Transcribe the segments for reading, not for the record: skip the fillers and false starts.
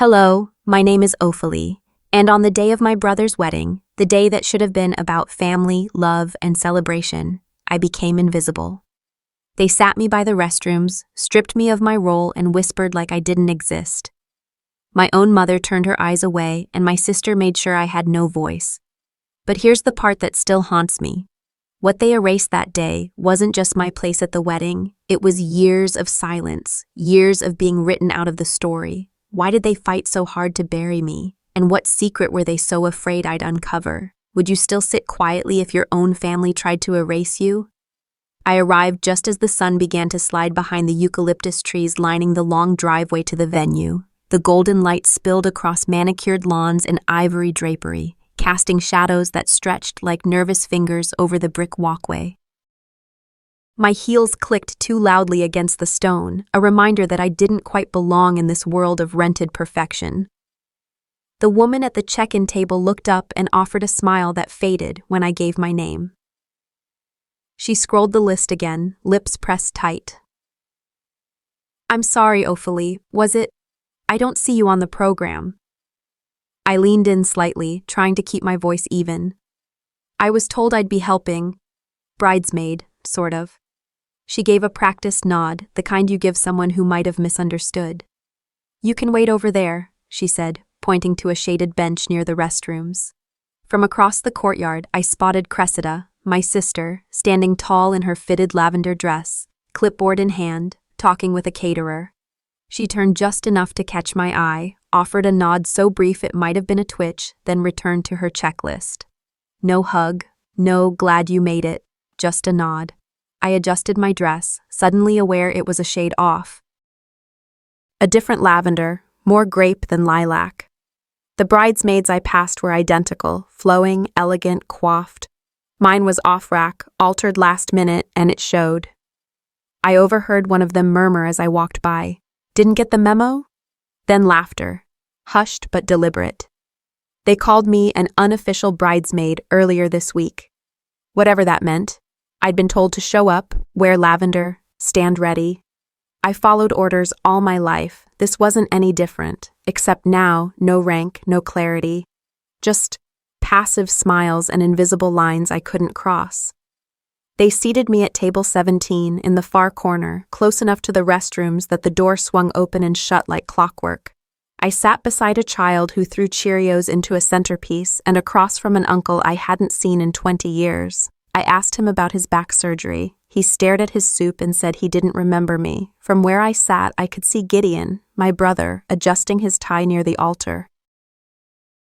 Hello, my name is Ophalie, and on the day of my brother's wedding, the day that should have been about family, love, and celebration, I became invisible. They sat me by the restrooms, stripped me of my role, and whispered like I didn't exist. My own mother turned her eyes away, and my sister made sure I had no voice. But here's the part that still haunts me. What they erased that day wasn't just my place at the wedding, it was years of silence, years of being written out of the story. Why did they fight so hard to bury me? And what secret were they so afraid I'd uncover? Would you still sit quietly if your own family tried to erase you? I arrived just as the sun began to slide behind the eucalyptus trees lining the long driveway to the venue. The golden light spilled across manicured lawns and ivory drapery, casting shadows that stretched like nervous fingers over the brick walkway. My heels clicked too loudly against the stone, a reminder that I didn't quite belong in this world of rented perfection. The woman at the check-in table looked up and offered a smile that faded when I gave my name. She scrolled the list again, lips pressed tight. "I'm sorry, Ophalie, was it? I don't see you on the program." I leaned in slightly, trying to keep my voice even. "I was told I'd be helping. Bridesmaid, sort of." She gave a practiced nod, the kind you give someone who might have misunderstood. "You can wait over there," she said, pointing to a shaded bench near the restrooms. From across the courtyard, I spotted Cressida, my sister, standing tall in her fitted lavender dress, clipboard in hand, talking with a caterer. She turned just enough to catch my eye, offered a nod so brief it might have been a twitch, then returned to her checklist. No hug, no "glad you made it," just a nod. I adjusted my dress, suddenly aware it was a shade off. A different lavender, more grape than lilac. The bridesmaids I passed were identical, flowing, elegant, coiffed. Mine was off-rack, altered last minute, and it showed. I overheard one of them murmur as I walked by, "Didn't get the memo?" Then laughter, hushed but deliberate. They called me an unofficial bridesmaid earlier this week. Whatever that meant. I'd been told to show up, wear lavender, stand ready. I followed orders all my life. This wasn't any different, except now, no rank, no clarity. Just passive smiles and invisible lines I couldn't cross. They seated me at table 17 in the far corner, close enough to the restrooms that the door swung open and shut like clockwork. I sat beside a child who threw Cheerios into a centerpiece and across from an uncle I hadn't seen in 20 years. I asked him about his back surgery. He stared at his soup and said he didn't remember me. From where I sat, I could see Gideon, my brother, adjusting his tie near the altar.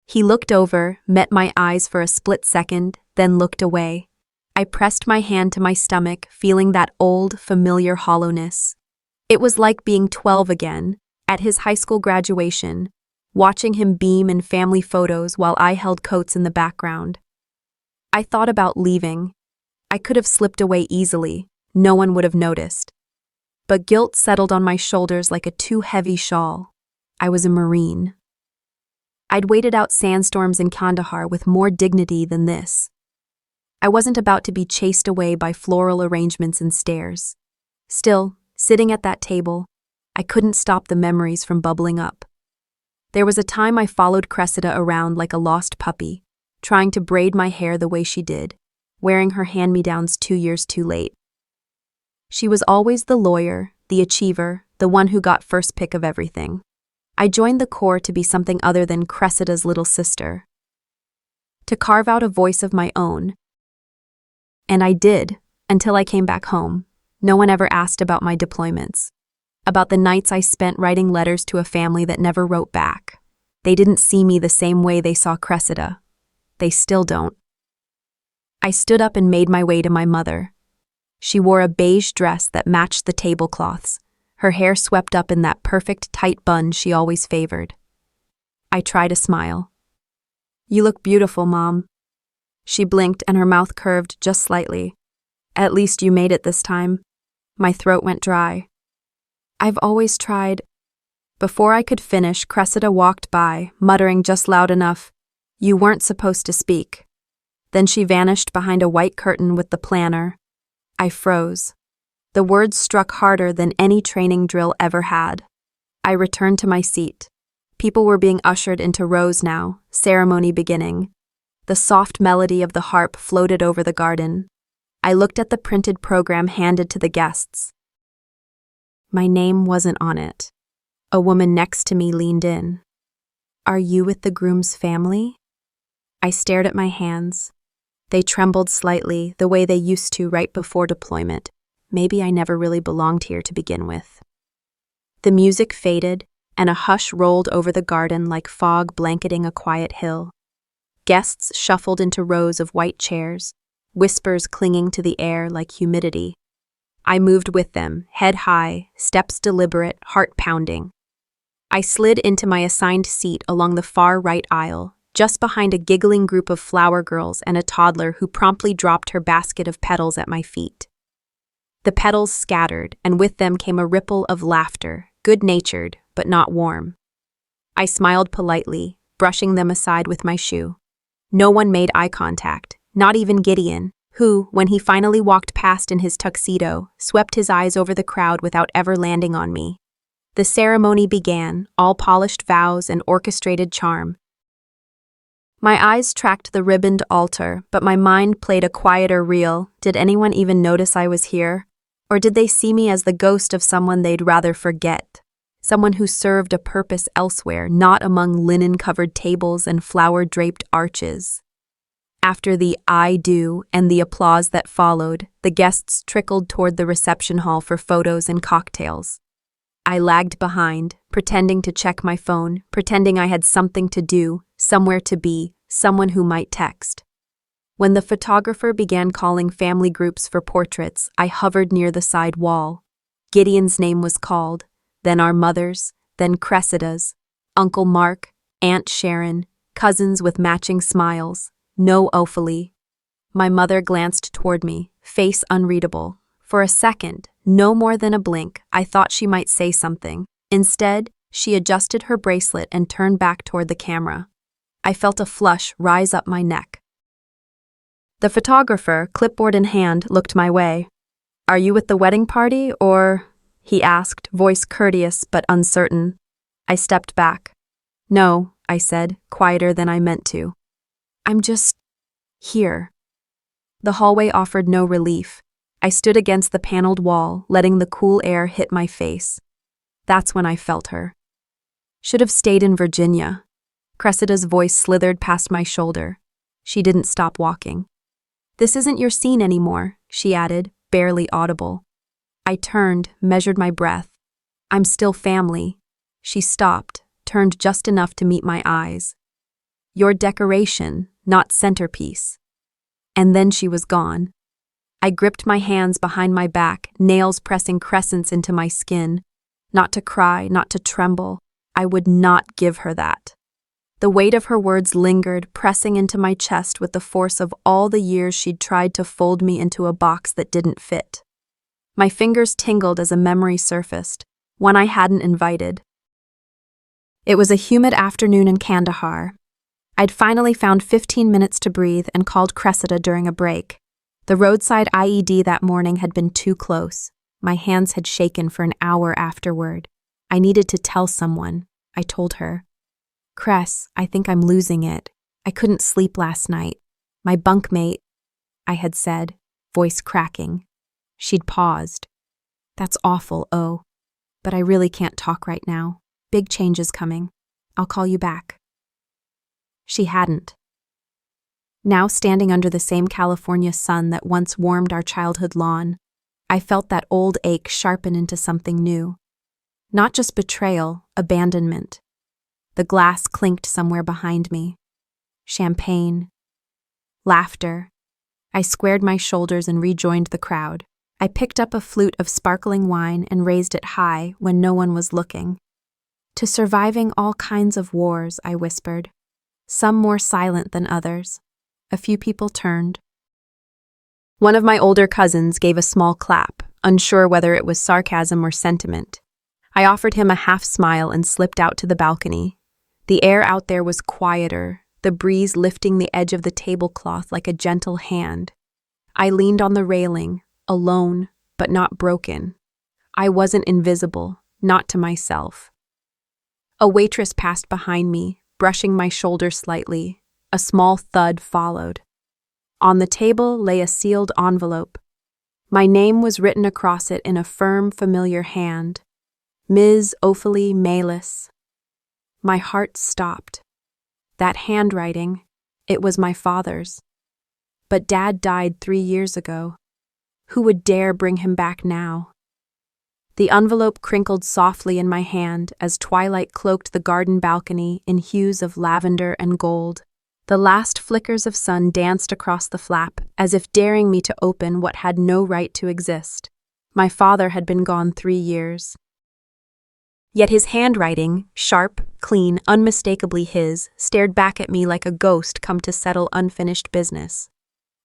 He looked over, met my eyes for a split second, then looked away. I pressed my hand to my stomach, feeling that old, familiar hollowness. It was like being 12 again, at his high school graduation, watching him beam in family photos while I held coats in the background. I thought about leaving. I could have slipped away easily. No one would have noticed. But guilt settled on my shoulders like a too heavy shawl. I was a Marine. I'd waited out sandstorms in Kandahar with more dignity than this. I wasn't about to be chased away by floral arrangements and stares. Still, sitting at that table, I couldn't stop the memories from bubbling up. There was a time I followed Cressida around like a lost puppy, trying to braid my hair the way she did, wearing her hand-me-downs 2 years too late. She was always the lawyer, the achiever, the one who got first pick of everything. I joined the Corps to be something other than Cressida's little sister. To carve out a voice of my own. And I did, until I came back home. No one ever asked about my deployments, about the nights I spent writing letters to a family that never wrote back. They didn't see me the same way they saw Cressida. They still don't. I stood up and made my way to my mother. She wore a beige dress that matched the tablecloths, her hair swept up in that perfect tight bun she always favored. I tried a smile. "You look beautiful, Mom." She blinked and her mouth curved just slightly. "At least you made it this time." My throat went dry. "I've always tried." Before I could finish, Cressida walked by, muttering just loud enough, "You weren't supposed to speak." Then she vanished behind a white curtain with the planner. I froze. The words struck harder than any training drill ever had. I returned to my seat. People were being ushered into rows now, ceremony beginning. The soft melody of the harp floated over the garden. I looked at the printed program handed to the guests. My name wasn't on it. A woman next to me leaned in. "Are you with the groom's family?" I stared at my hands. They trembled slightly, the way they used to right before deployment. Maybe I never really belonged here to begin with. The music faded, and a hush rolled over the garden like fog blanketing a quiet hill. Guests shuffled into rows of white chairs, whispers clinging to the air like humidity. I moved with them, head high, steps deliberate, heart pounding. I slid into my assigned seat along the far right aisle, just behind a giggling group of flower girls and a toddler who promptly dropped her basket of petals at my feet. The petals scattered, and with them came a ripple of laughter, good-natured, but not warm. I smiled politely, brushing them aside with my shoe. No one made eye contact, not even Gideon, who, when he finally walked past in his tuxedo, swept his eyes over the crowd without ever landing on me. The ceremony began, all polished vows and orchestrated charm. My eyes tracked the ribboned altar, but my mind played a quieter reel. Did anyone even notice I was here? Or did they see me as the ghost of someone they'd rather forget? Someone who served a purpose elsewhere, not among linen-covered tables and flower-draped arches. After the "I do" and the applause that followed, the guests trickled toward the reception hall for photos and cocktails. I lagged behind, pretending to check my phone, pretending I had something to do, somewhere to be, someone who might text. When the photographer began calling family groups for portraits, I hovered near the side wall. Gideon's name was called, then our mother's, then Cressida's, Uncle Mark, Aunt Sharon, cousins with matching smiles, no Ophalie. My mother glanced toward me, face unreadable. For a second, no more than a blink, I thought she might say something. Instead, she adjusted her bracelet and turned back toward the camera. I felt a flush rise up my neck. The photographer, clipboard in hand, looked my way. "Are you with the wedding party, or?" he asked, voice courteous but uncertain. I stepped back. "No," I said, quieter than I meant to. "I'm just here." The hallway offered no relief. I stood against the paneled wall, letting the cool air hit my face. That's when I felt her. "Should have stayed in Virginia." Cressida's voice slithered past my shoulder. She didn't stop walking. "This isn't your scene anymore," she added, barely audible. I turned, measured my breath. "I'm still family." She stopped, turned just enough to meet my eyes. "Your decoration, not centerpiece." And then she was gone. I gripped my hands behind my back, nails pressing crescents into my skin. Not to cry, not to tremble. I would not give her that. The weight of her words lingered, pressing into my chest with the force of all the years she'd tried to fold me into a box that didn't fit. My fingers tingled as a memory surfaced, one I hadn't invited. It was a humid afternoon in Kandahar. I'd finally found 15 minutes to breathe and called Cressida during a break. The roadside IED that morning had been too close. My hands had shaken for an hour afterward. I needed to tell someone. I told her. "Cress, I think I'm losing it. I couldn't sleep last night. My bunkmate," I had said, voice cracking. She'd paused. "That's awful, oh. But I really can't talk right now. Big changes coming. I'll call you back." She hadn't. Now standing under the same California sun that once warmed our childhood lawn, I felt that old ache sharpen into something new. Not just betrayal, abandonment. The glass clinked somewhere behind me. Champagne. Laughter. I squared my shoulders and rejoined the crowd. I picked up a flute of sparkling wine and raised it high when no one was looking. "To surviving all kinds of wars," I whispered. Some more silent than others. A few people turned. One of my older cousins gave a small clap, unsure whether it was sarcasm or sentiment. I offered him a half smile and slipped out to the balcony. The air out there was quieter, the breeze lifting the edge of the tablecloth like a gentle hand. I leaned on the railing, alone, but not broken. I wasn't invisible, not to myself. A waitress passed behind me, brushing my shoulder slightly. A small thud followed. On the table lay a sealed envelope. My name was written across it in a firm, familiar hand. Ms. Ophalie Maylis. My heart stopped. That handwriting, it was my father's. But Dad died 3 years ago. Who would dare bring him back now? The envelope crinkled softly in my hand as twilight cloaked the garden balcony in hues of lavender and gold. The last flickers of sun danced across the flap, as if daring me to open what had no right to exist. My father had been gone 3 years. Yet his handwriting, sharp, clean, unmistakably his, stared back at me like a ghost come to settle unfinished business.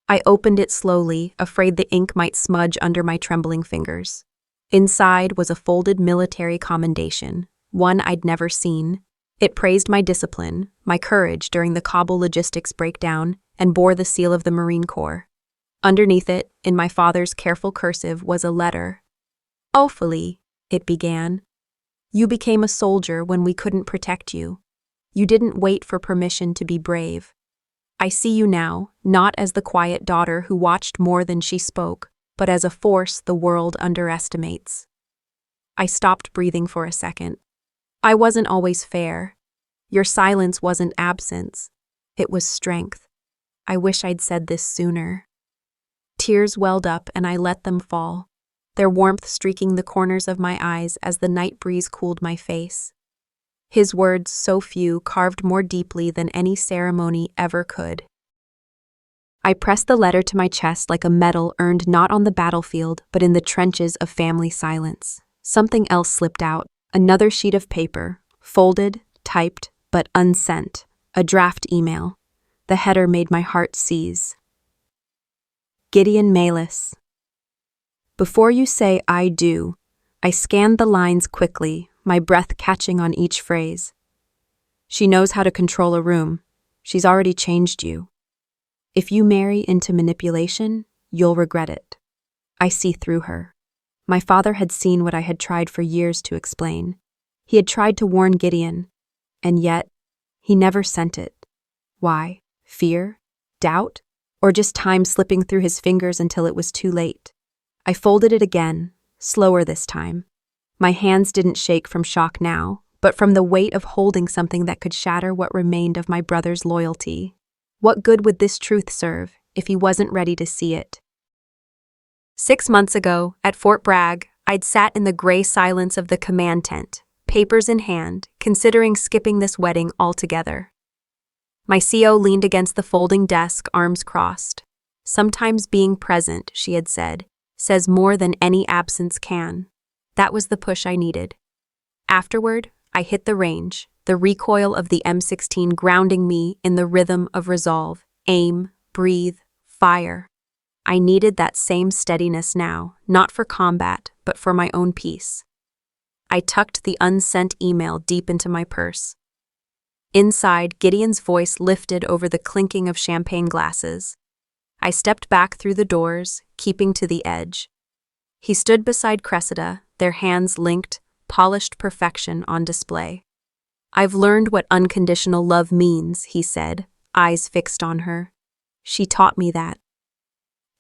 I opened it slowly, afraid the ink might smudge under my trembling fingers. Inside was a folded military commendation, one I'd never seen. It praised my discipline, my courage during the Kabul logistics breakdown, and bore the seal of the Marine Corps. Underneath it, in my father's careful cursive, was a letter. "Ophalie," it began. "You became a soldier when we couldn't protect you. You didn't wait for permission to be brave. I see you now, not as the quiet daughter who watched more than she spoke, but as a force the world underestimates." I stopped breathing for a second. I wasn't always fair. Your silence wasn't absence. It was strength. I wish I'd said this sooner. Tears welled up and I let them fall, their warmth streaking the corners of my eyes as the night breeze cooled my face. His words, so few, carved more deeply than any ceremony ever could. I pressed the letter to my chest like a medal earned not on the battlefield but in the trenches of family silence. Something else slipped out, another sheet of paper, folded, typed, but unsent, a draft email. The header made my heart seize. Gideon Maylis. Before you say "I do," I scanned the lines quickly, my breath catching on each phrase. She knows how to control a room. She's already changed you. If you marry into manipulation, you'll regret it. I see through her. My father had seen what I had tried for years to explain. He had tried to warn Gideon, and yet he never sent it. Why? Fear? Doubt? Or just time slipping through his fingers until it was too late? I folded it again, slower this time. My hands didn't shake from shock now, but from the weight of holding something that could shatter what remained of my brother's loyalty. What good would this truth serve if he wasn't ready to see it? 6 months ago, at Fort Bragg, I'd sat in the gray silence of the command tent, papers in hand, considering skipping this wedding altogether. My CO leaned against the folding desk, arms crossed. "Sometimes being present," she had said, "says more than any absence can." That was the push I needed. Afterward, I hit the range, the recoil of the M16 grounding me in the rhythm of resolve, aim, breathe, fire. I needed that same steadiness now, not for combat, but for my own peace. I tucked the unsent email deep into my purse. Inside, Gideon's voice lifted over the clinking of champagne glasses. I stepped back through the doors, keeping to the edge. He stood beside Cressida, their hands linked, polished perfection on display. "I've learned what unconditional love means," he said, eyes fixed on her. "She taught me that."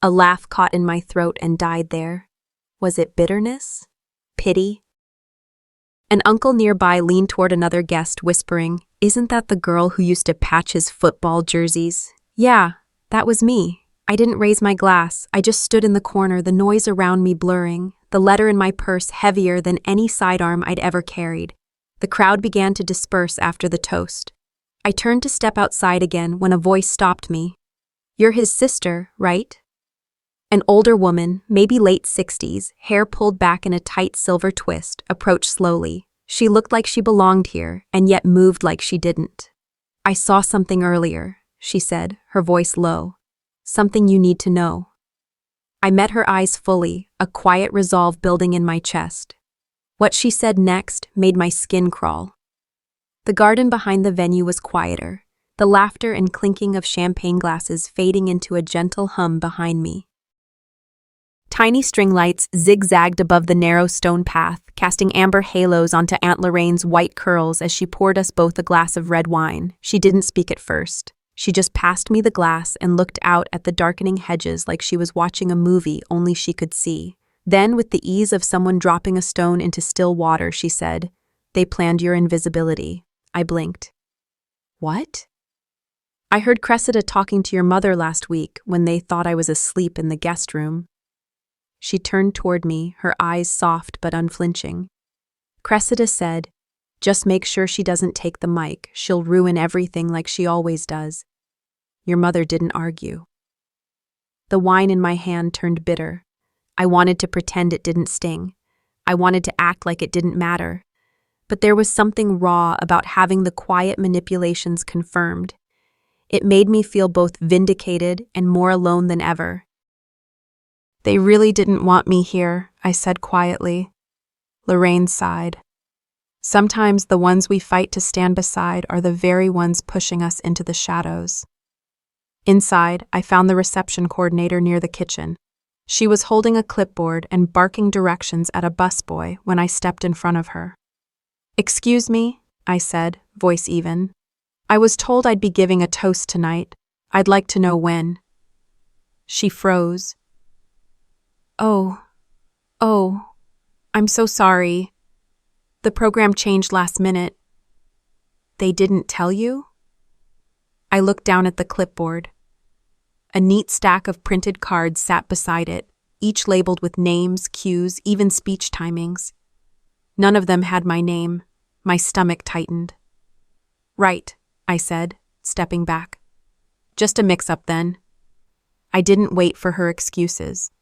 A laugh caught in my throat and died there. Was it bitterness? Pity? An uncle nearby leaned toward another guest, whispering, "Isn't that the girl who used to patch his football jerseys?" "Yeah, that was me." I didn't raise my glass. I just stood in the corner, the noise around me blurring, the letter in my purse heavier than any sidearm I'd ever carried. The crowd began to disperse after the toast. I turned to step outside again when a voice stopped me. "You're his sister, right?" An older woman, maybe late 60s, hair pulled back in a tight silver twist, approached slowly. She looked like she belonged here, and yet moved like she didn't. "I saw something earlier," she said, her voice low. "Something you need to know." I met her eyes fully, a quiet resolve building in my chest. What she said next made my skin crawl. The garden behind the venue was quieter, the laughter and clinking of champagne glasses fading into a gentle hum behind me. Tiny string lights zigzagged above the narrow stone path, casting amber halos onto Aunt Lorraine's white curls as she poured us both a glass of red wine. She didn't speak at first. She just passed me the glass and looked out at the darkening hedges like she was watching a movie only she could see. Then, with the ease of someone dropping a stone into still water, she said, "They planned your invisibility." I blinked. What? I heard Cressida talking to your mother last week when they thought I was asleep in the guest room. She turned toward me, her eyes soft but unflinching. Cressida said, "Just make sure she doesn't take the mic. She'll ruin everything like she always does." Your mother didn't argue. The wine in my hand turned bitter. I wanted to pretend it didn't sting. I wanted to act like it didn't matter. But there was something raw about having the quiet manipulations confirmed. It made me feel both vindicated and more alone than ever. "They really didn't want me here," I said quietly. Lorraine sighed. "Sometimes the ones we fight to stand beside are the very ones pushing us into the shadows." Inside, I found the reception coordinator near the kitchen. She was holding a clipboard and barking directions at a busboy when I stepped in front of her. "Excuse me," I said, voice even. "I was told I'd be giving a toast tonight. I'd like to know when." She froze. Oh, I'm so sorry. The program changed last minute." "They didn't tell you?" I looked down at the clipboard. A neat stack of printed cards sat beside it, each labeled with names, cues, even speech timings. None of them had my name. My stomach tightened. "Right," I said, stepping back. "Just a mix-up then." I didn't wait for her excuses.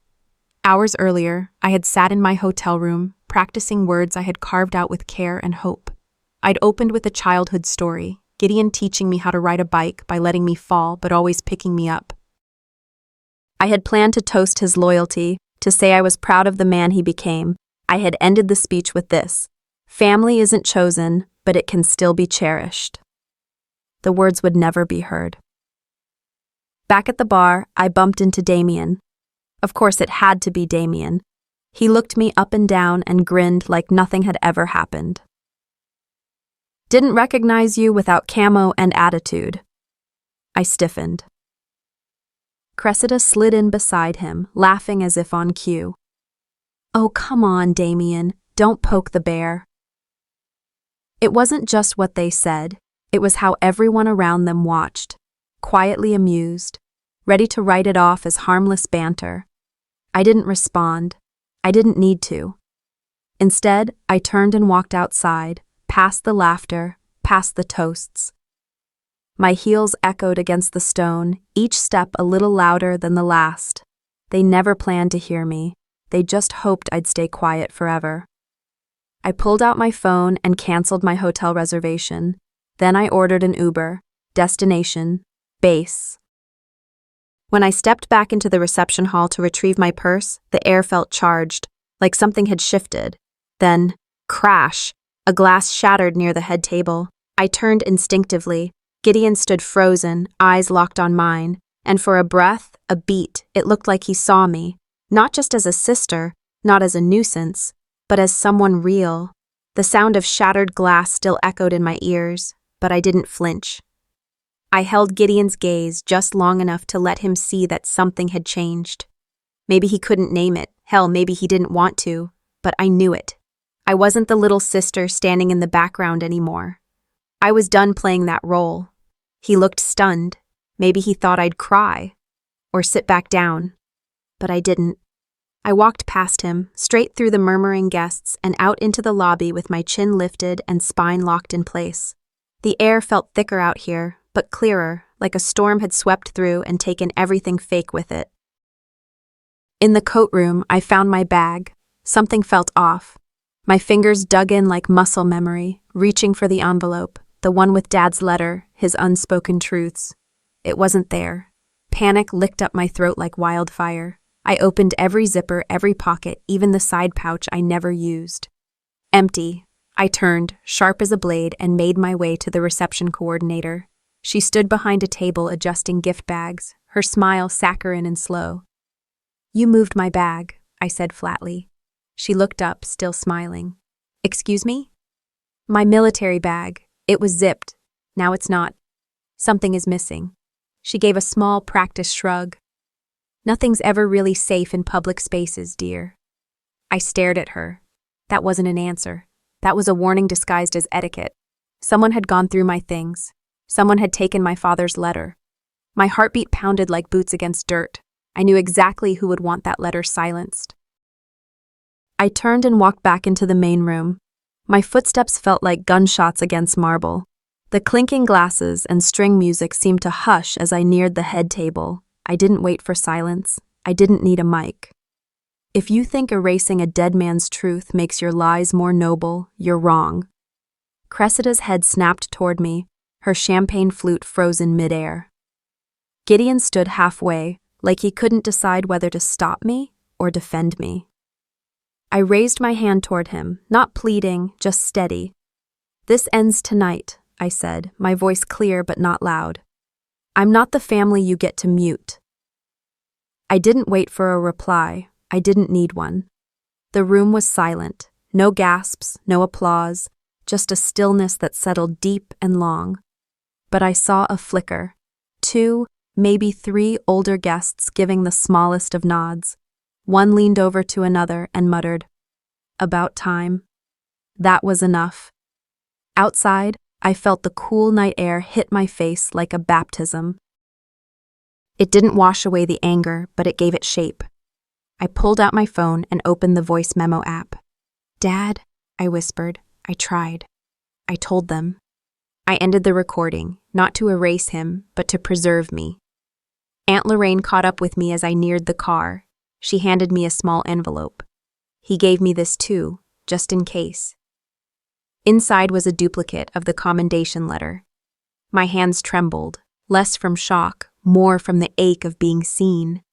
Hours earlier, I had sat in my hotel room, practicing words I had carved out with care and hope. I'd opened with a childhood story, Gideon teaching me how to ride a bike by letting me fall but always picking me up. I had planned to toast his loyalty, to say I was proud of the man he became. I had ended the speech with this: "Family isn't chosen, but it can still be cherished." The words would never be heard. Back at the bar, I bumped into Damien. Of course, it had to be Damien. He looked me up and down and grinned like nothing had ever happened. "Didn't recognize you without camo and attitude." I stiffened. Cressida slid in beside him, laughing as if on cue. "Oh, come on, Damien. Don't poke the bear." It wasn't just what they said, it was how everyone around them watched, quietly amused, ready to write it off as harmless banter. I didn't respond. I didn't need to. Instead, I turned and walked outside, past the laughter, past the toasts. My heels echoed against the stone, each step a little louder than the last. They never planned to hear me. They just hoped I'd stay quiet forever. I pulled out my phone and canceled my hotel reservation. Then I ordered an Uber. Destination: base. When I stepped back into the reception hall to retrieve my purse, the air felt charged, like something had shifted. Then, crash! A glass shattered near the head table. I turned instinctively. Gideon stood frozen, eyes locked on mine, and for a breath, a beat, it looked like he saw me, not just as a sister, not as a nuisance, but as someone real. The sound of shattered glass still echoed in my ears, but I didn't flinch. I held Gideon's gaze just long enough to let him see that something had changed. Maybe he couldn't name it, hell, maybe he didn't want to, but I knew it. I wasn't the little sister standing in the background anymore. I was done playing that role. He looked stunned. Maybe he thought I'd cry, or sit back down. But I didn't. I walked past him, straight through the murmuring guests and out into the lobby with my chin lifted and spine locked in place. The air felt thicker out here, but clearer, like a storm had swept through and taken everything fake with it. In the coat room, I found my bag. Something felt off. My fingers dug in like muscle memory, reaching for the envelope, the one with Dad's letter, his unspoken truths. It wasn't there. Panic licked up my throat like wildfire. I opened every zipper, every pocket, even the side pouch I never used. Empty. I turned, sharp as a blade, and made my way to the reception coordinator. She stood behind a table adjusting gift bags, her smile saccharine and slow. "You moved my bag. I said flatly. She looked up, still smiling. Excuse me? My military bag. It was zipped. Now it's not. Something is missing. She gave a small, practiced shrug. Nothing's ever really safe in public spaces, dear. I stared at her. That wasn't an answer. That was a warning disguised as etiquette. Someone had gone through my things. Someone had taken my father's letter. My heartbeat pounded like boots against dirt. I knew exactly who would want that letter silenced. I turned and walked back into the main room. My footsteps felt like gunshots against marble. The clinking glasses and string music seemed to hush as I neared the head table. I didn't wait for silence. I didn't need a mic. If you think erasing a dead man's truth makes your lies more noble, you're wrong. Cressida's head snapped toward me, her champagne flute frozen midair. Gideon stood halfway, like he couldn't decide whether to stop me or defend me. I raised my hand toward him, not pleading, just steady. This ends tonight, I said, my voice clear but not loud. I'm not the family you get to mute. I didn't wait for a reply. I didn't need one. The room was silent. No gasps, no applause, just a stillness that settled deep and long. But I saw a flicker. 2, maybe 3 older guests giving the smallest of nods. One leaned over to another and muttered, "About time." That was enough. Outside, I felt the cool night air hit my face like a baptism. It didn't wash away the anger, but it gave it shape. I pulled out my phone and opened the voice memo app. "Dad," I whispered. I tried. I told them. I ended the recording, not to erase him, but to preserve me. Aunt Lorraine caught up with me as I neared the car. She handed me a small envelope. He gave me this too, just in case. Inside was a duplicate of the commendation letter. My hands trembled, less from shock, more from the ache of being seen.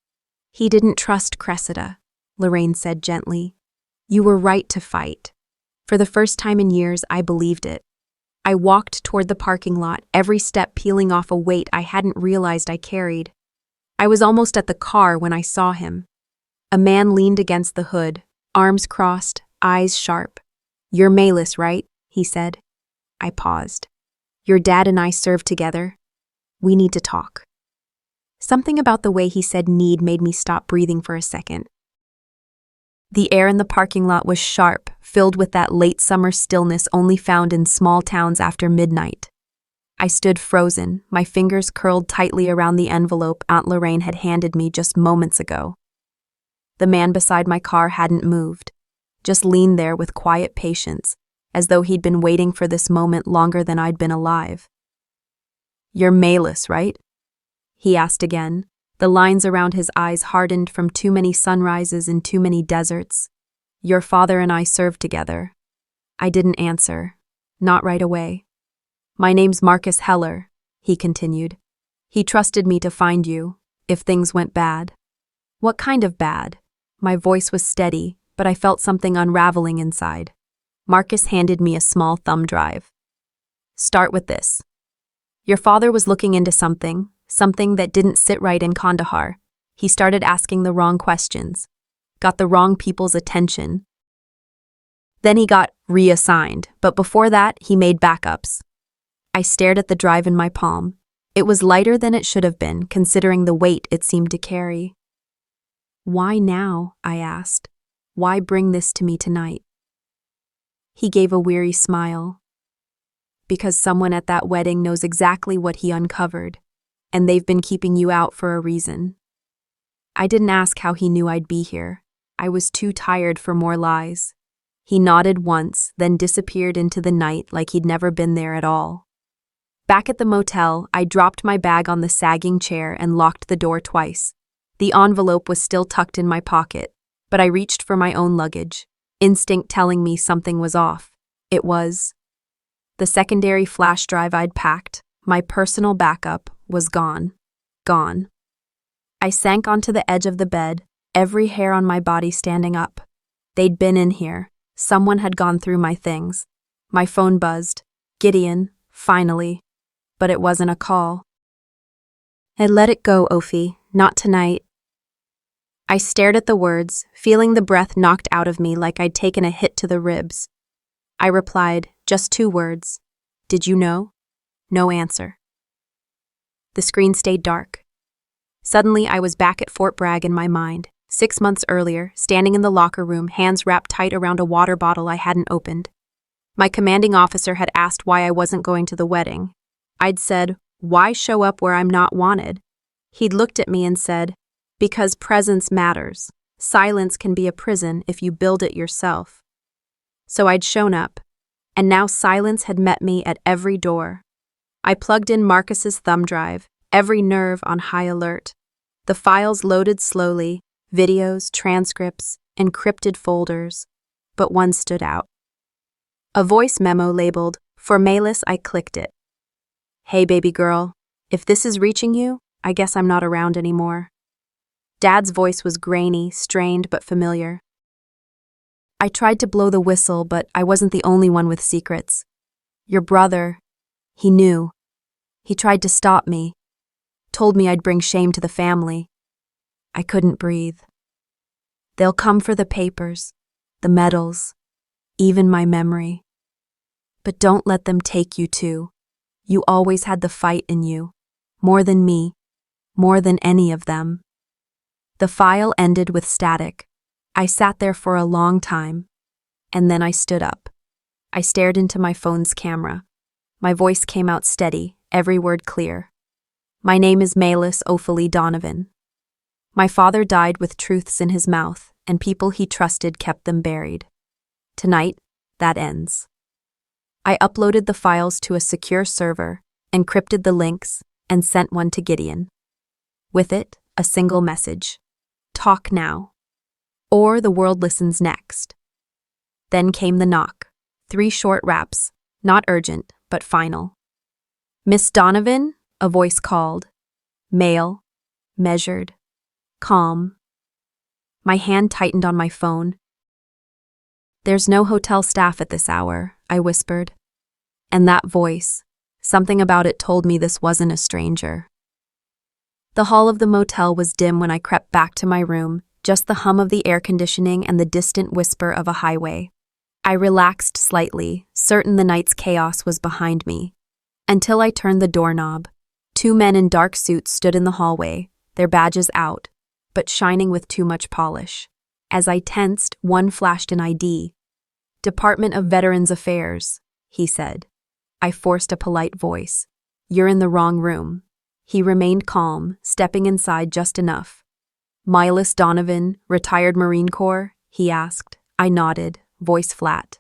"He didn't trust Cressida," Lorraine said gently. "You were right to fight." For the first time in years, I believed it. I walked toward the parking lot, every step peeling off a weight I hadn't realized I carried. I was almost at the car when I saw him. A man leaned against the hood, arms crossed, eyes sharp. "You're Malis, right?" he said. I paused. "Your dad and I served together. We need to talk." Something about the way he said need made me stop breathing for a second. The air in the parking lot was sharp, filled with that late summer stillness only found in small towns after midnight. I stood frozen, my fingers curled tightly around the envelope Aunt Lorraine had handed me just moments ago. The man beside my car hadn't moved, just leaned there with quiet patience, as though he'd been waiting for this moment longer than I'd been alive. "You're Malis, right?" he asked again. The lines around his eyes hardened from too many sunrises and too many deserts. "Your father and I served together." I didn't answer. Not right away. "My name's Marcus Heller," he continued. "He trusted me to find you, if things went bad." "What kind of bad?" My voice was steady, but I felt something unraveling inside. Marcus handed me a small thumb drive. "Start with this. Your father was looking into something that didn't sit right in Kandahar. He started asking the wrong questions, got the wrong people's attention. Then he got reassigned, but before that, he made backups." I stared at the drive in my palm. It was lighter than it should have been, considering the weight it seemed to carry. "Why now?" I asked. "Why bring this to me tonight?" He gave a weary smile. "Because someone at that wedding knows exactly what he uncovered, and they've been keeping you out for a reason." I didn't ask how he knew I'd be here. I was too tired for more lies. He nodded once, then disappeared into the night like he'd never been there at all. Back at the motel, I dropped my bag on the sagging chair and locked the door twice. The envelope was still tucked in my pocket, but I reached for my own luggage, instinct telling me something was off. It was. The secondary flash drive I'd packed, my personal backup, was gone. Gone. I sank onto the edge of the bed, every hair on my body standing up. They'd been in here. Someone had gone through my things. My phone buzzed. Gideon, finally. But it wasn't a call. "I let it go, Ophi. Not tonight." I stared at the words, feeling the breath knocked out of me like I'd taken a hit to the ribs. I replied, just 2 words. Did you know? No answer. The screen stayed dark. Suddenly, I was back at Fort Bragg in my mind, 6 months earlier, standing in the locker room, hands wrapped tight around a water bottle I hadn't opened. My commanding officer had asked why I wasn't going to the wedding. I'd said, why show up where I'm not wanted? He'd looked at me and said, because presence matters. Silence can be a prison if you build it yourself. So I'd shown up, and now silence had met me at every door. I plugged in Marcus's thumb drive, every nerve on high alert. The files loaded slowly, videos, transcripts, encrypted folders, but one stood out. A voice memo labeled, "For Malis." I clicked it. Hey baby girl, if this is reaching you, I guess I'm not around anymore. Dad's voice was grainy, strained, but familiar. I tried to blow the whistle, but I wasn't the only one with secrets. Your brother, he knew. He tried to stop me, told me I'd bring shame to the family. I couldn't breathe. They'll come for the papers, the medals, even my memory. But don't let them take you too. You always had the fight in you, more than me, more than any of them. The file ended with static. I sat there for a long time, and then I stood up. I stared into my phone's camera. My voice came out steady, every word clear. My name is Malis Ophalie Donovan. My father died with truths in his mouth, and people he trusted kept them buried. Tonight, that ends. I uploaded the files to a secure server, encrypted the links, and sent one to Gideon. With it, a single message. Talk now. Or the world listens next. Then came the knock. 3 short raps, not urgent, but final. Miss Donovan, a voice called. Male, measured, calm. My hand tightened on my phone. There's no hotel staff at this hour, I whispered. And that voice, something about it told me this wasn't a stranger. The hall of the motel was dim when I crept back to my room, just the hum of the air conditioning and the distant whisper of a highway. I relaxed slightly, certain the night's chaos was behind me. Until I turned the doorknob. 2 men in dark suits stood in the hallway, their badges out, but shining with too much polish. As I tensed, one flashed an ID. Department of Veterans Affairs, he said. I forced a polite voice. You're in the wrong room. He remained calm, stepping inside just enough. Miles Donovan, retired Marine Corps? He asked. I nodded, voice flat.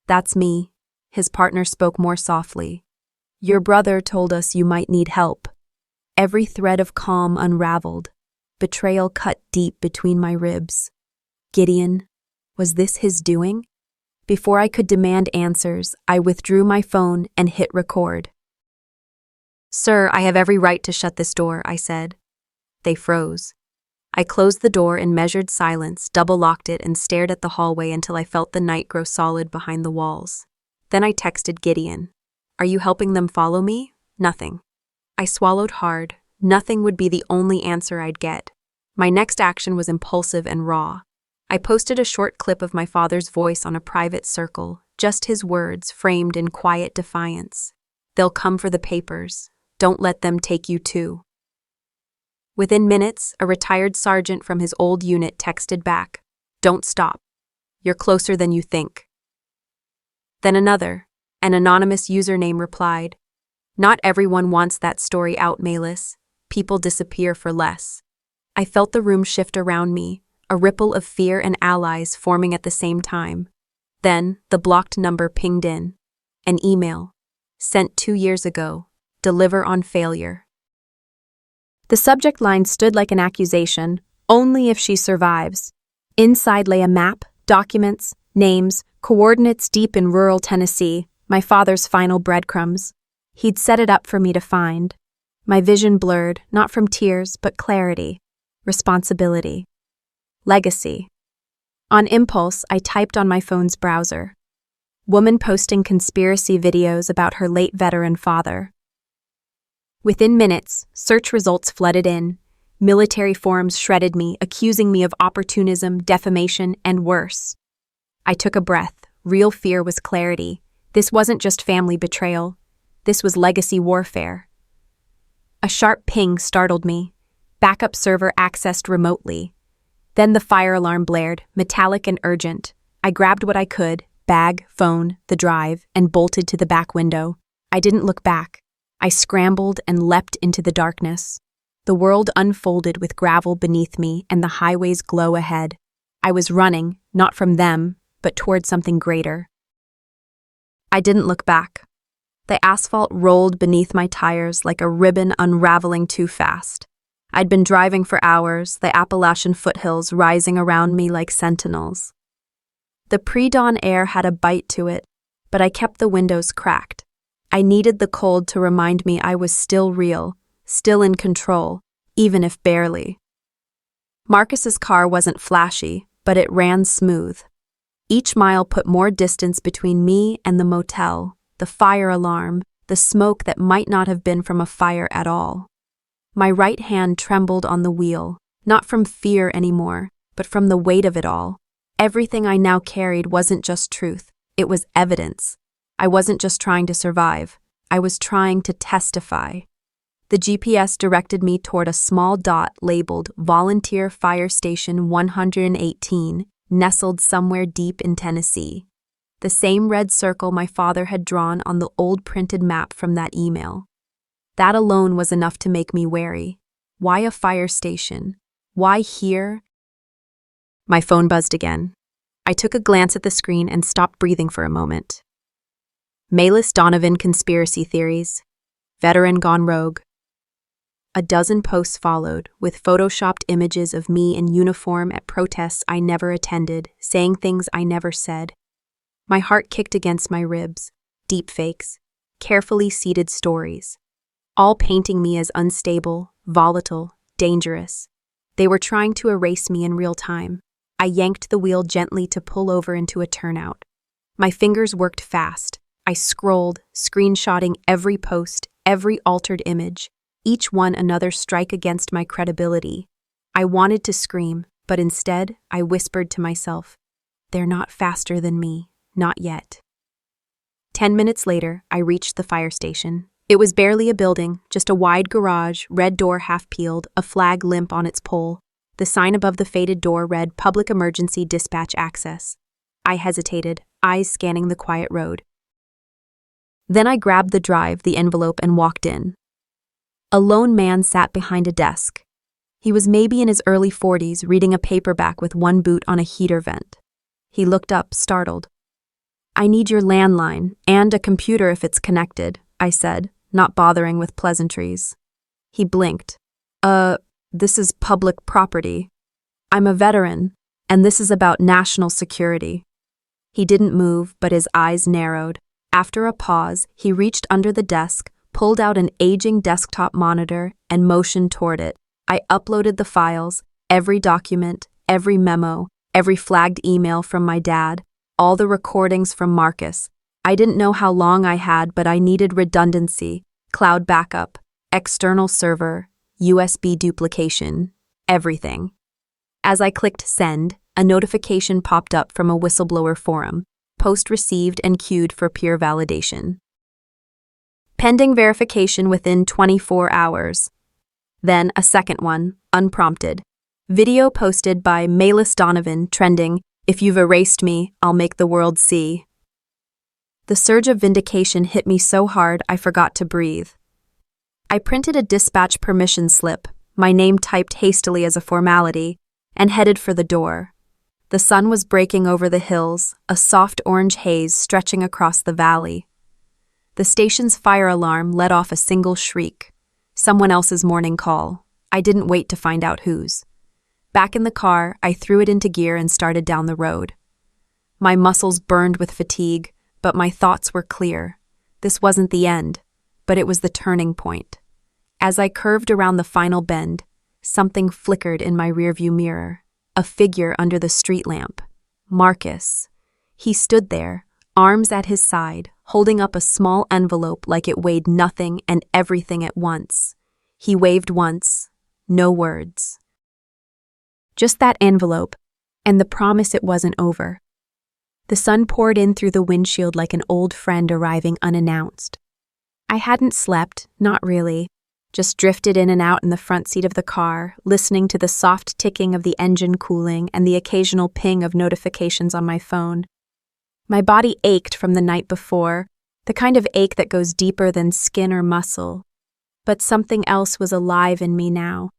That's me. His partner spoke more softly. Your brother told us you might need help. Every thread of calm unraveled. Betrayal cut deep between my ribs. Gideon, was this his doing? Before I could demand answers, I withdrew my phone and hit record. Sir, I have every right to shut this door, I said. They froze. I closed the door in measured silence, double-locked it, and stared at the hallway until I felt the night grow solid behind the walls. Then I texted Gideon. Are you helping them follow me? Nothing. I swallowed hard. Nothing would be the only answer I'd get. My next action was impulsive and raw. I posted a short clip of my father's voice on a private circle, just his words framed in quiet defiance. They'll come for the papers. Don't let them take you too. Within minutes, a retired sergeant from his old unit texted back. Don't stop. You're closer than you think. Then another, an anonymous username replied. Not everyone wants that story out, Malis. People disappear for less. I felt the room shift around me, a ripple of fear and allies forming at the same time. Then, the blocked number pinged in. An email. Sent 2 years ago. Deliver on failure. The subject line stood like an accusation, only if she survives. Inside lay a map, documents, names, coordinates deep in rural Tennessee, my father's final breadcrumbs. He'd set it up for me to find. My vision blurred, not from tears, but clarity, responsibility, legacy. On impulse, I typed on my phone's browser. Woman posting conspiracy videos about her late veteran father. Within minutes, search results flooded in. Military forums shredded me, accusing me of opportunism, defamation, and worse. I took a breath. Real fear was clarity. This wasn't just family betrayal. This was legacy warfare. A sharp ping startled me. Backup server accessed remotely. Then the fire alarm blared, metallic and urgent. I grabbed what I could, bag, phone, the drive, and bolted to the back window. I didn't look back. I scrambled and leapt into the darkness. The world unfolded with gravel beneath me and the highway's glow ahead. I was running, not from them, but toward something greater. I didn't look back. The asphalt rolled beneath my tires like a ribbon unraveling too fast. I'd been driving for hours, the Appalachian foothills rising around me like sentinels. The pre-dawn air had a bite to it, but I kept the windows cracked. I needed the cold to remind me I was still real, still in control, even if barely. Marcus's car wasn't flashy, but it ran smooth. Each mile put more distance between me and the motel, the fire alarm, the smoke that might not have been from a fire at all. My right hand trembled on the wheel, not from fear anymore, but from the weight of it all. Everything I now carried wasn't just truth, it was evidence. I wasn't just trying to survive, I was trying to testify. The GPS directed me toward a small dot labeled Volunteer Fire Station 118, nestled somewhere deep in Tennessee. The same red circle my father had drawn on the old printed map from that email. That alone was enough to make me wary. Why a fire station? Why here? My phone buzzed again. I took a glance at the screen and stopped breathing for a moment. Maylis Donovan conspiracy theories. Veteran gone rogue. A dozen posts followed, with photoshopped images of me in uniform at protests I never attended, saying things I never said. My heart kicked against my ribs. Deepfakes. Carefully seeded stories. All painting me as unstable, volatile, dangerous. They were trying to erase me in real time. I yanked the wheel gently to pull over into a turnout. My fingers worked fast. I scrolled, screenshotting every post, every altered image, each one another strike against my credibility. I wanted to scream, but instead I whispered to myself, "They're not faster than me, not yet." 10 minutes later, I reached the fire station. It was barely a building, just a wide garage, red door half peeled, a flag limp on its pole. The sign above the faded door read Public Emergency Dispatch Access. I hesitated, eyes scanning the quiet road. Then I grabbed the drive, the envelope, and walked in. A lone man sat behind a desk. He was maybe in his early 40s, reading a paperback with one boot on a heater vent. He looked up, startled. "I need your landline, and a computer if it's connected," I said, not bothering with pleasantries. He blinked. This is public property. I'm a veteran, and this is about national security." He didn't move, but his eyes narrowed. After a pause, he reached under the desk, pulled out an aging desktop monitor, and motioned toward it. I uploaded the files, every document, every memo, every flagged email from my dad, all the recordings from Marcus. I didn't know how long I had, but I needed redundancy, cloud backup, external server, USB duplication, everything. As I clicked send, a notification popped up from a whistleblower forum, post received and queued for peer validation. Pending verification within 24 hours. Then a second one, unprompted. Video posted by Maylis Donovan, trending, "If you've erased me, I'll make the world see." The surge of vindication hit me so hard I forgot to breathe. I printed a dispatch permission slip, my name typed hastily as a formality, and headed for the door. The sun was breaking over the hills, a soft orange haze stretching across the valley. The station's fire alarm let off a single shriek. Someone else's morning call. I didn't wait to find out whose. Back in the car, I threw it into gear and started down the road. My muscles burned with fatigue, but my thoughts were clear. This wasn't the end, but it was the turning point. As I curved around the final bend, something flickered in my rearview mirror. A figure under the street lamp. Marcus. He stood there, arms at his side, holding up a small envelope like it weighed nothing and everything at once. He waved once, No words. Just that envelope, and the promise it wasn't over. The sun poured in through the windshield like an old friend arriving unannounced. I hadn't slept, not really, just drifted in and out in the front seat of the car, listening to the soft ticking of the engine cooling and the occasional ping of notifications on my phone. My body ached from the night before, the kind of ache that goes deeper than skin or muscle. But something else was alive in me now.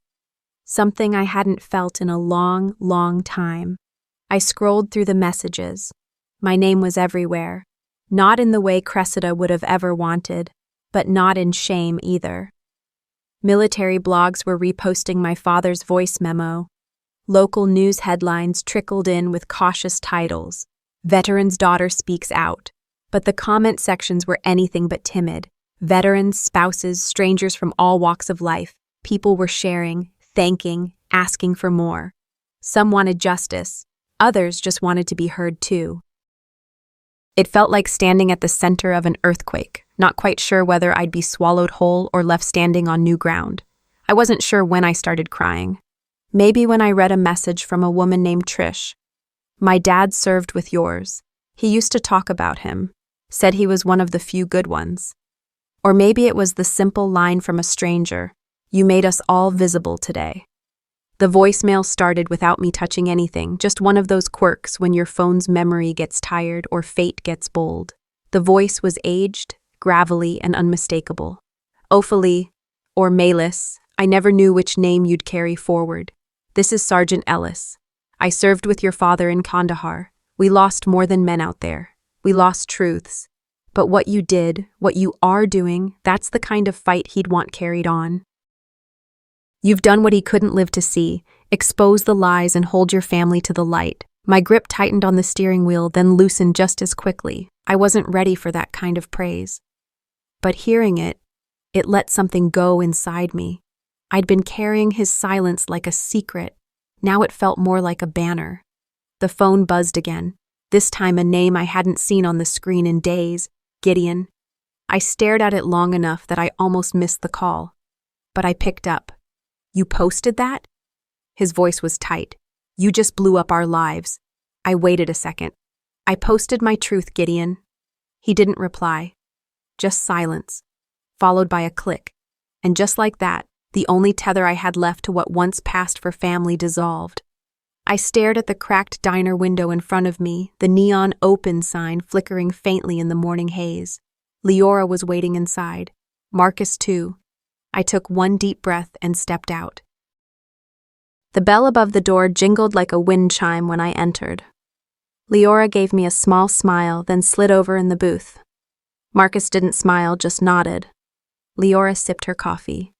Something I hadn't felt in a long, long time. I scrolled through the messages. My name was everywhere, not in the way Cressida would have ever wanted, but not in shame either. Military blogs were reposting my father's voice memo. Local news headlines trickled in with cautious titles. Veteran's daughter speaks out. But the comment sections were anything but timid. Veterans, spouses, strangers from all walks of life. People were sharing, thanking, asking for more. Some wanted justice. Others just wanted to be heard too. It felt like standing at the center of an earthquake, not quite sure whether I'd be swallowed whole or left standing on new ground. I wasn't sure when I started crying. Maybe when I read a message from a woman named Trish. My dad served with yours. He used to talk about him, said he was one of the few good ones. Or maybe it was the simple line from a stranger, "You made us all visible today." The voicemail started without me touching anything, just one of those quirks when your phone's memory gets tired or fate gets bold. The voice was aged, gravelly, and unmistakable. Ophalie, or Malis, I never knew which name you'd carry forward. This is Sergeant Ellis. I served with your father in Kandahar. We lost more than men out there. We lost truths. But what you did, what you are doing, that's the kind of fight he'd want carried on. You've done what he couldn't live to see, expose the lies and hold your family to the light. My grip tightened on the steering wheel, then loosened just as quickly. I wasn't ready for that kind of praise. But hearing it let something go inside me. I'd been carrying his silence like a secret. Now it felt more like a banner. The phone buzzed again, this time a name I hadn't seen on the screen in days, Gideon. I stared at it long enough that I almost missed the call. But I picked up. You posted that? His voice was tight. You just blew up our lives. I waited a second. I posted my truth, Gideon. He didn't reply. Just silence, followed by a click. And just like that, the only tether I had left to what once passed for family dissolved. I stared at the cracked diner window in front of me, the neon open sign flickering faintly in the morning haze. Leora was waiting inside. Marcus, too. I took one deep breath and stepped out. The bell above the door jingled like a wind chime when I entered. Leora gave me a small smile, then slid over in the booth. Marcus didn't smile, just nodded. Leora sipped her coffee.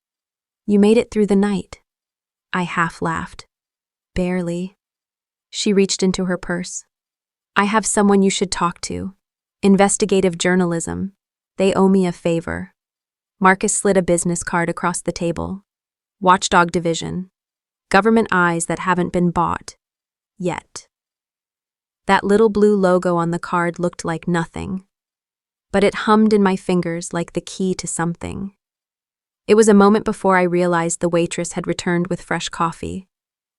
You made it through the night. I half laughed. Barely. She reached into her purse. I have someone you should talk to. Investigative journalism. They owe me a favor. Marcus slid a business card across the table. Watchdog Division. Government eyes that haven't been bought. Yet. That little blue logo on the card looked like nothing. But it hummed in my fingers like the key to something. It was a moment before I realized the waitress had returned with fresh coffee.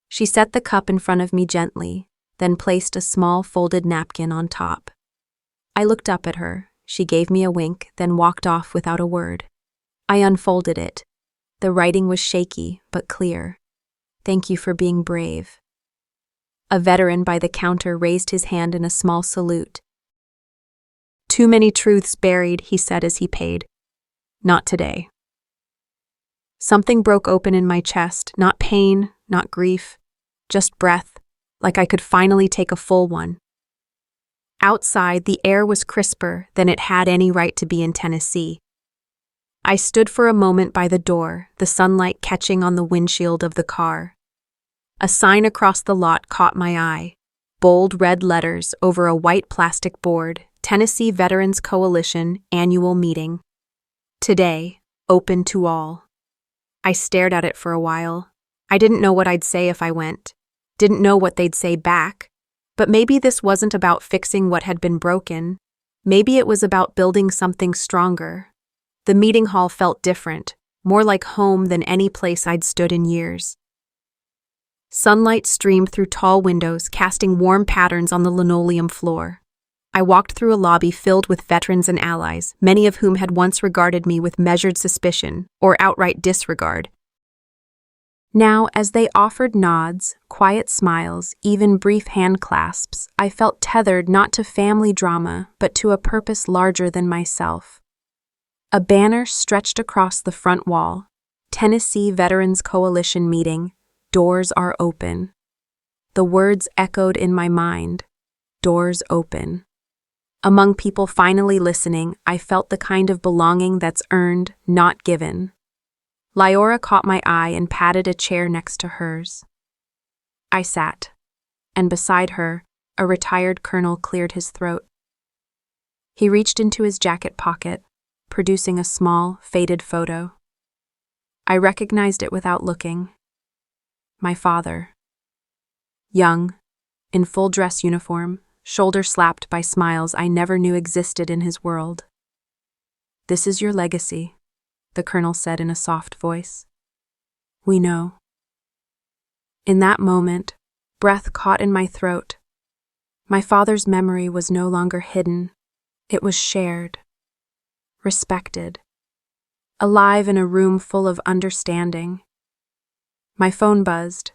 She set the cup in front of me gently, then placed a small folded napkin on top. I looked up at her. She gave me a wink, then walked off without a word. I unfolded it. The writing was shaky, but clear. Thank you for being brave. A veteran by the counter raised his hand in a small salute. Too many truths buried, he said as he paid. Not today. Something broke open in my chest, not pain, not grief, just breath, like I could finally take a full one. Outside, the air was crisper than it had any right to be in Tennessee. I stood for a moment by the door, the sunlight catching on the windshield of the car. A sign across the lot caught my eye. Bold red letters over a white plastic board, Tennessee Veterans Coalition Annual Meeting. Today, open to all. I stared at it for a while. I didn't know what I'd say if I went. Didn't know what they'd say back. But maybe this wasn't about fixing what had been broken. Maybe it was about building something stronger. The meeting hall felt different, more like home than any place I'd stood in years. Sunlight streamed through tall windows, casting warm patterns on the linoleum floor. I walked through a lobby filled with veterans and allies, many of whom had once regarded me with measured suspicion or outright disregard. Now, as they offered nods, quiet smiles, even brief hand clasps, I felt tethered not to family drama, but to a purpose larger than myself. A banner stretched across the front wall. Tennessee Veterans Coalition meeting. Doors are open. The words echoed in my mind. Doors open. Among people finally listening, I felt the kind of belonging that's earned, not given. Lyora caught my eye and patted a chair next to hers. I sat, and beside her, a retired colonel cleared his throat. He reached into his jacket pocket, producing a small, faded photo. I recognized it without looking. My father. Young, in full dress uniform, shoulder slapped by smiles I never knew existed in his world. "This is your legacy," the colonel said in a soft voice. "We know." In that moment, breath caught in my throat. My father's memory was no longer hidden. It was shared, respected, alive in a room full of understanding. My phone buzzed.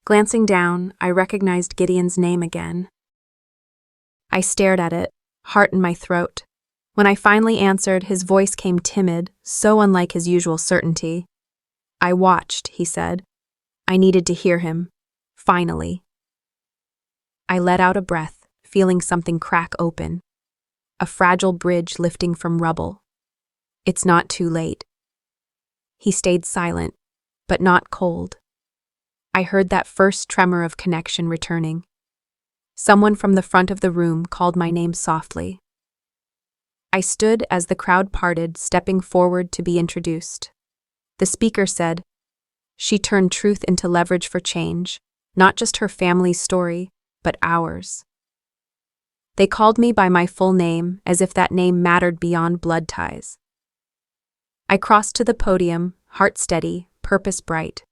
Glancing down, I recognized Gideon's name again. I stared at it, heart in my throat. When I finally answered, his voice came timid, so unlike his usual certainty. "I watched," he said. I needed to hear him. Finally. I let out a breath, feeling something crack open. A fragile bridge lifting from rubble. "It's not too late." He stayed silent, but not cold. I heard that first tremor of connection returning. Someone from the front of the room called my name softly. I stood as the crowd parted, stepping forward to be introduced. The speaker said, "She turned truth into leverage for change, not just her family's story, but ours." They called me by my full name, as if that name mattered beyond blood ties. I crossed to the podium, heart steady, purpose bright.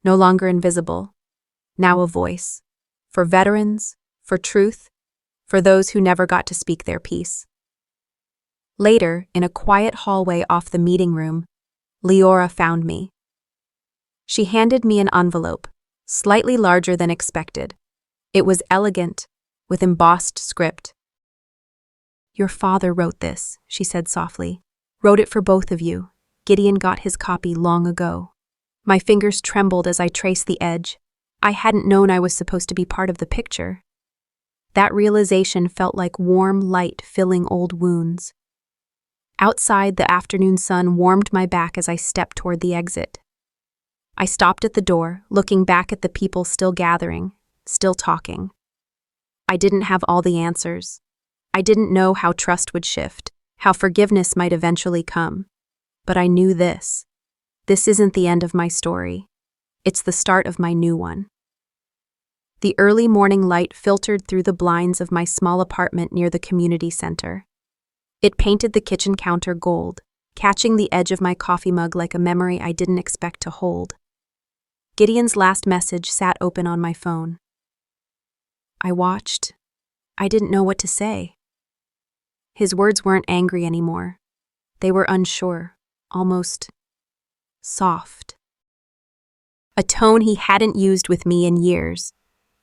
No longer invisible, now a voice. For veterans, for truth, for those who never got to speak their piece. Later, in a quiet hallway off the meeting room, Lyora found me. She handed me an envelope, slightly larger than expected. It was elegant, with embossed script. "Your father wrote this," she said softly. "Wrote it for both of you. Gideon got his copy long ago." My fingers trembled as I traced the edge. I hadn't known I was supposed to be part of the picture. That realization felt like warm light filling old wounds. Outside, the afternoon sun warmed my back as I stepped toward the exit. I stopped at the door, looking back at the people still gathering, still talking. I didn't have all the answers. I didn't know how trust would shift, how forgiveness might eventually come. But I knew this. This isn't the end of my story. It's the start of my new one. The early morning light filtered through the blinds of my small apartment near the community center. It painted the kitchen counter gold, catching the edge of my coffee mug like a memory I didn't expect to hold. Gideon's last message sat open on my phone. I watched. I didn't know what to say. His words weren't angry anymore. They were unsure, almost soft. A tone he hadn't used with me in years.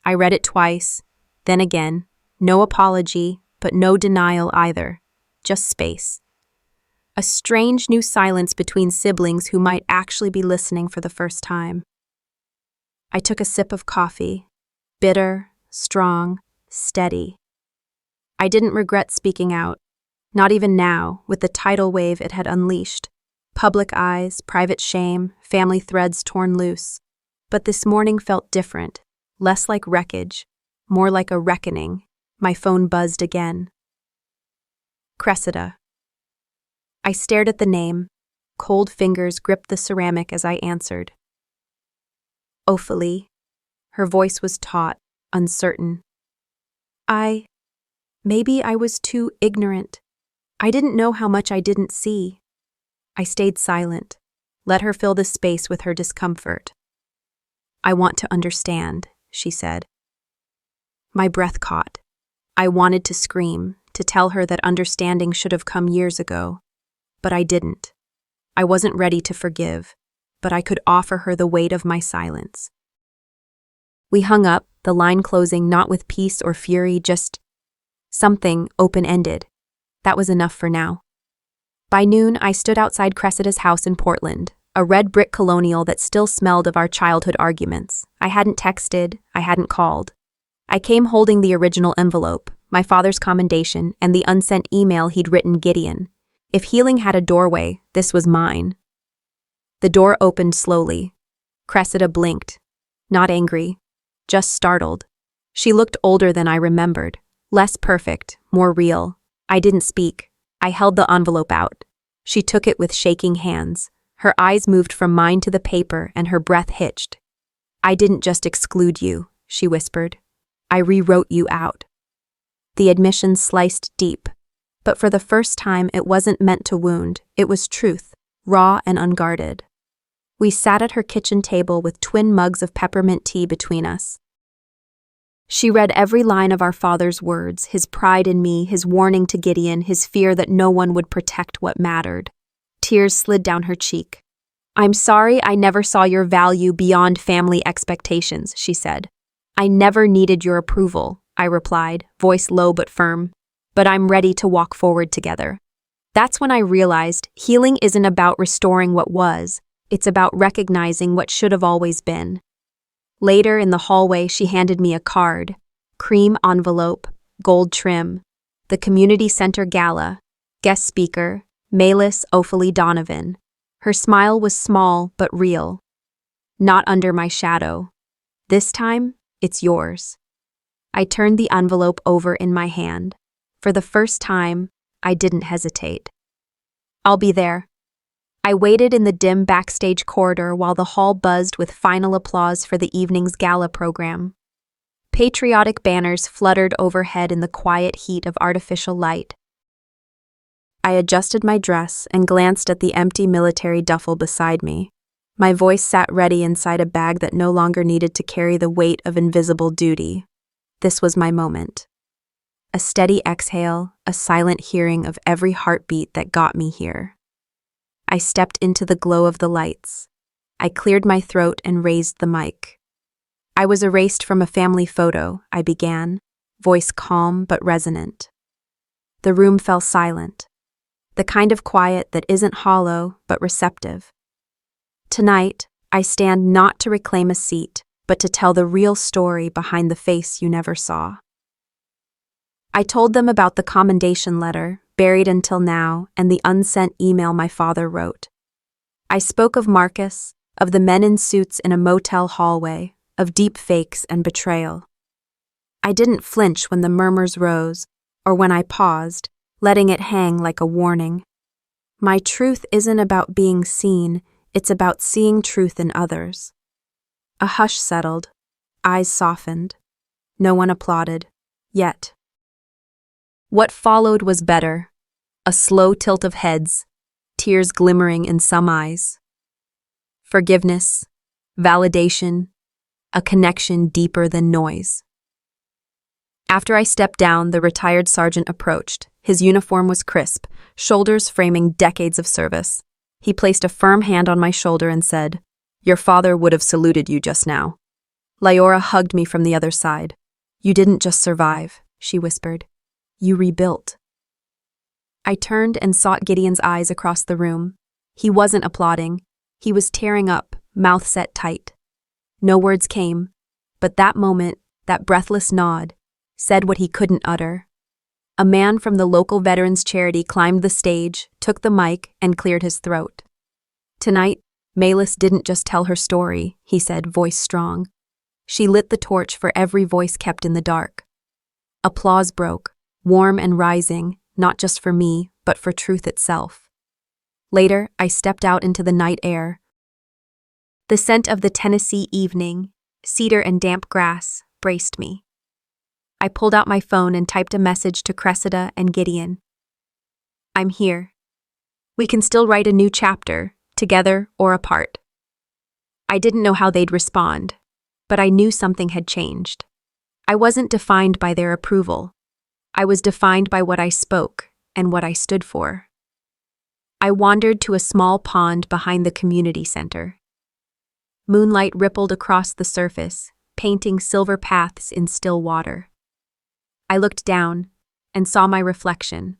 I read it twice, then again. No apology, but no denial either. Just space. A strange new silence between siblings who might actually be listening for the first time. I took a sip of coffee. Bitter, strong, steady. I didn't regret speaking out. Not even now, with the tidal wave it had unleashed. Public eyes, private shame, family threads torn loose. But this morning felt different, less like wreckage, more like a reckoning. My phone buzzed again. Cressida. I stared at the name. Cold fingers gripped the ceramic as I answered. Ophalie. Her voice was taut, uncertain. Maybe I was too ignorant. I didn't know how much I didn't see. I stayed silent. Let her fill the space with her discomfort. I want to understand, she said. My breath caught. I wanted to scream, to tell her that understanding should have come years ago. But I didn't. I wasn't ready to forgive, but I could offer her the weight of my silence. We hung up, the line closing not with peace or fury, just something open-ended. That was enough for now. By noon, I stood outside Cressida's house in Portland, a red brick colonial that still smelled of our childhood arguments. I hadn't texted, I hadn't called. I came holding the original envelope, my father's commendation, and the unsent email he'd written Gideon. If healing had a doorway, this was mine. The door opened slowly. Cressida blinked. Not angry, just startled. She looked older than I remembered, less perfect, more real. I didn't speak. I held the envelope out. She took it with shaking hands. Her eyes moved from mine to the paper and her breath hitched. I didn't just exclude you, she whispered. I rewrote you out. The admission sliced deep, but for the first time it wasn't meant to wound. It was truth, raw and unguarded. We sat at her kitchen table with twin mugs of peppermint tea between us. She read every line of our father's words, his pride in me, his warning to Gideon, his fear that no one would protect what mattered. Tears slid down her cheek. I'm sorry I never saw your value beyond family expectations, she said. I never needed your approval, I replied, voice low but firm. But I'm ready to walk forward together. That's when I realized healing isn't about restoring what was, it's about recognizing what should have always been. Later in the hallway, she handed me a card, cream envelope, gold trim, the community center gala, guest speaker, Malis Ophalie Donovan. Her smile was small but real. Not under my shadow. This time, it's yours. I turned the envelope over in my hand. For the first time, I didn't hesitate. I'll be there. I waited in the dim backstage corridor while the hall buzzed with final applause for the evening's gala program. Patriotic banners fluttered overhead in the quiet heat of artificial light. I adjusted my dress and glanced at the empty military duffel beside me. My voice sat ready inside a bag that no longer needed to carry the weight of invisible duty. This was my moment. A steady exhale, a silent hearing of every heartbeat that got me here. I stepped into the glow of the lights. I cleared my throat and raised the mic. I was erased from a family photo, I began, voice calm but resonant. The room fell silent, the kind of quiet that isn't hollow but receptive. Tonight, I stand not to reclaim a seat, but to tell the real story behind the face you never saw. I told them about the commendation letter, buried until now, and the unsent email my father wrote. I spoke of Marcus, of the men in suits in a motel hallway, of deep fakes and betrayal. I didn't flinch when the murmurs rose, or when I paused, letting it hang like a warning. My truth isn't about being seen, it's about seeing truth in others. A hush settled, eyes softened. No one applauded, yet. What followed was better. A slow tilt of heads, tears glimmering in some eyes. Forgiveness, validation, a connection deeper than noise. After I stepped down, the retired sergeant approached. His uniform was crisp, shoulders framing decades of service. He placed a firm hand on my shoulder and said, "Your father would have saluted you just now." Lyora hugged me from the other side. "You didn't just survive," she whispered. "You rebuilt." I turned and sought Gideon's eyes across the room. He wasn't applauding. He was tearing up, mouth set tight. No words came, but that moment, that breathless nod, said what he couldn't utter. A man from the local veterans charity climbed the stage, took the mic, and cleared his throat. "Tonight, Malis didn't just tell her story," he said, voice strong. "She lit the torch for every voice kept in the dark." Applause broke, warm and rising, not just for me, but for truth itself. Later, I stepped out into the night air. The scent of the Tennessee evening, cedar and damp grass, braced me. I pulled out my phone and typed a message to Cressida and Gideon. "I'm here. We can still write a new chapter, together or apart. I didn't know how they'd respond, but I knew something had changed. I wasn't defined by their approval. I was defined by what I spoke and what I stood for. I wandered to a small pond behind the community center. Moonlight rippled across the surface, painting silver paths in still water. I looked down and saw my reflection.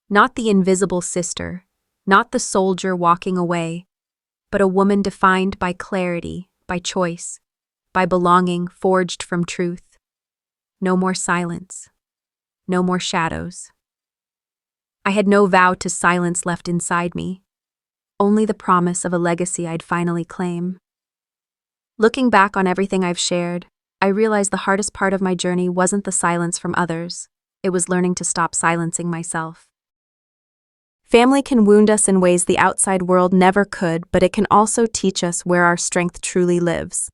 Not the invisible sister, not the soldier walking away, but a woman defined by clarity, by choice, by belonging forged from truth. No more silence. No more shadows. I had no vow to silence left inside me, only the promise of a legacy I'd finally claim. Looking back on everything I've shared, I realized the hardest part of my journey wasn't the silence from others. It was learning to stop silencing myself. Family can wound us in ways the outside world never could, but it can also teach us where our strength truly lives.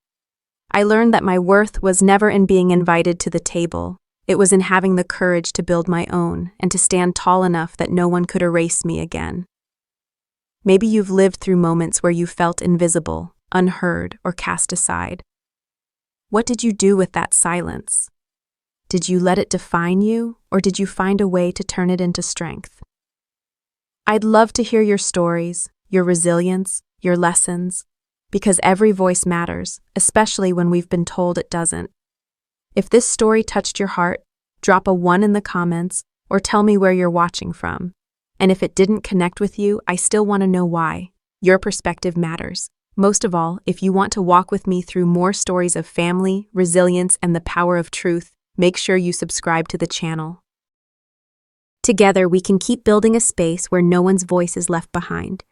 I learned that my worth was never in being invited to the table. It was in having the courage to build my own and to stand tall enough that no one could erase me again. Maybe you've lived through moments where you felt invisible, unheard, or cast aside. What did you do with that silence? Did you let it define you, or did you find a way to turn it into strength? I'd love to hear your stories, your resilience, your lessons, because every voice matters, especially when we've been told it doesn't. If this story touched your heart, drop a 1 in the comments or tell me where you're watching from. And if it didn't connect with you, I still want to know why. Your perspective matters. Most of all, if you want to walk with me through more stories of family, resilience, and the power of truth, make sure you subscribe to the channel. Together, we can keep building a space where no one's voice is left behind.